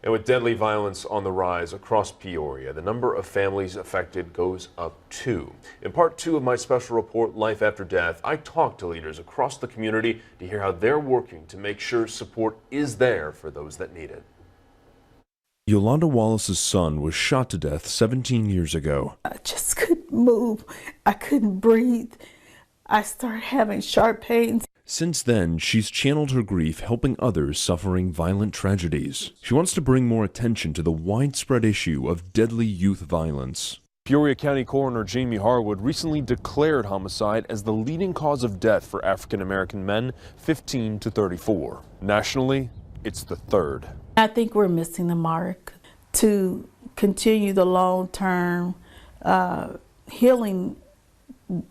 And with deadly violence on the rise across Peoria, the number of families affected goes up too. In part 2 of my special report, Life After Death, I talked to leaders across the community to hear how they're working to make sure support is there for those that need it. Yolanda Wallace's son was shot to death 17 years ago. I just couldn't move. I couldn't breathe. I started having sharp pains. Since then, she's channeled her grief helping others suffering violent tragedies. She wants to bring more attention to the widespread issue of deadly youth violence. Peoria County Coroner Jamie Harwood recently declared homicide as the leading cause of death for African American men 15 to 34. Nationally, it's the third. I think we're missing the mark to continue the long-term healing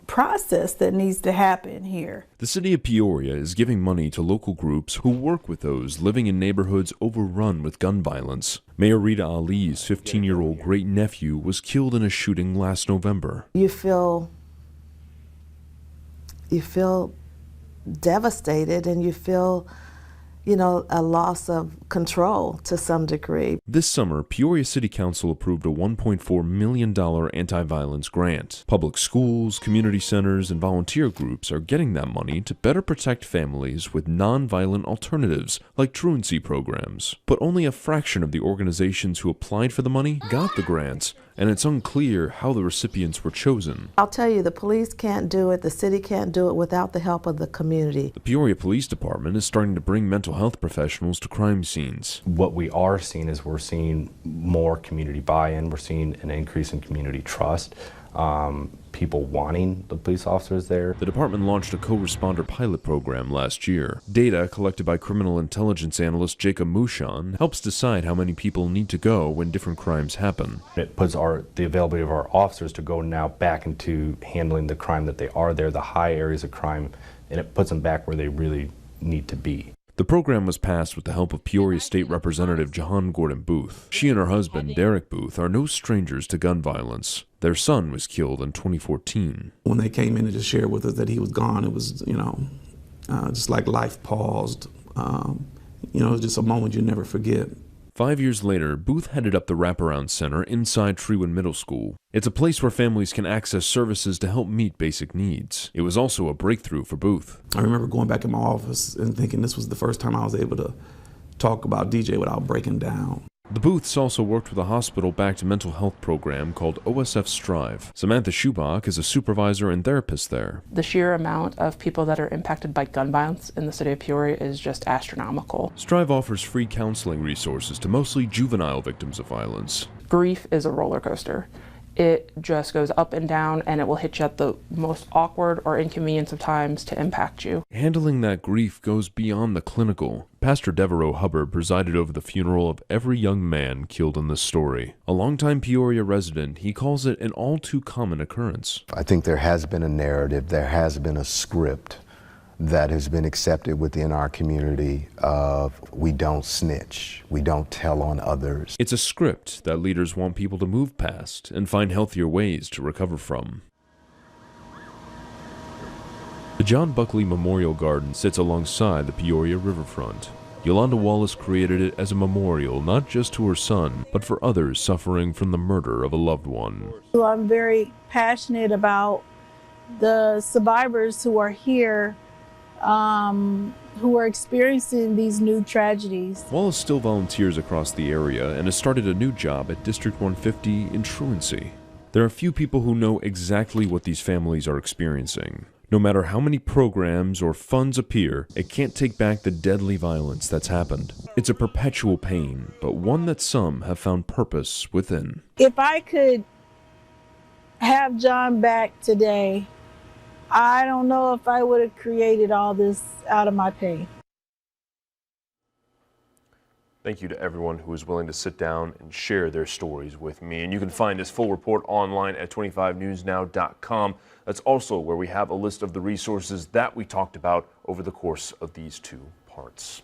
process that needs to happen here. The city of Peoria is giving money to local groups who work with those living in neighborhoods overrun with gun violence. Mayor Rita Ali's 15-year-old great-nephew was killed in a shooting last November. You feel devastated, and you feel a loss of control to some degree. This summer, Peoria City Council approved a $1.4 million anti-violence grant. Public schools, community centers, and volunteer groups are getting that money to better protect families with non-violent alternatives like truancy programs. But only a fraction of the organizations who applied for the money got the grants, and it's unclear how the recipients were chosen. I'll tell you, the police can't do it, the city can't do it without the help of the community. The Peoria Police Department is starting to bring mental health professionals to crime scenes. What we are seeing is we're seeing more community buy-in, we're seeing an increase in community trust, people wanting the police officers there. The department launched a co-responder pilot program last year. Data collected by criminal intelligence analyst Jacob Mouchon helps decide how many people need to go when different crimes happen. It puts the availability of our officers to go now back into handling the crime that they are there, the high areas of crime, and it puts them back where they really need to be. The program was passed with the help of Peoria State Representative Jahan Gordon Booth. She and her husband, Derek Booth, are no strangers to gun violence. Their son was killed in 2014. When they came in and just shared with us that he was gone, it was, just like life paused. It was just a moment you never forget. 5 years later, Booth headed up the Wraparound Center inside Trewen Middle School. It's a place where families can access services to help meet basic needs. It was also a breakthrough for Booth. I remember going back in my office and thinking this was the first time I was able to talk about DJ without breaking down. The Booths also worked with a hospital-backed mental health program called OSF Strive. Samantha Schubach is a supervisor and therapist there. The sheer amount of people that are impacted by gun violence in the city of Peoria is just astronomical. Strive offers free counseling resources to mostly juvenile victims of violence. Grief is a roller coaster. It just goes up and down, and it will hit you at the most awkward or inconvenient of times to impact you. Handling that grief goes beyond the clinical. Pastor Devereaux Hubbard presided over the funeral of every young man killed in this story. A longtime Peoria resident, he calls it an all too common occurrence. I think there has been a narrative, there has been a script that has been accepted within our community of we don't snitch, we don't tell on others. It's a script that leaders want people to move past and find healthier ways to recover from. The John Buckley Memorial Garden sits alongside the Peoria riverfront. Yolanda Wallace created it as a memorial not just to her son, but for others suffering from the murder of a loved one. I'm very passionate about the survivors who are here, who are experiencing these new tragedies. Wallace still volunteers across the area and has started a new job at District 150 in truancy. There are few people who know exactly what these families are experiencing. No matter how many programs or funds appear, it can't take back the deadly violence that's happened. It's a perpetual pain, but one that some have found purpose within. If I could have John back today, I don't know if I would have created all this out of my pain. Thank you to everyone who is willing to sit down and share their stories with me. And you can find this full report online at 25newsnow.com. That's also where we have a list of the resources that we talked about over the course of these two parts.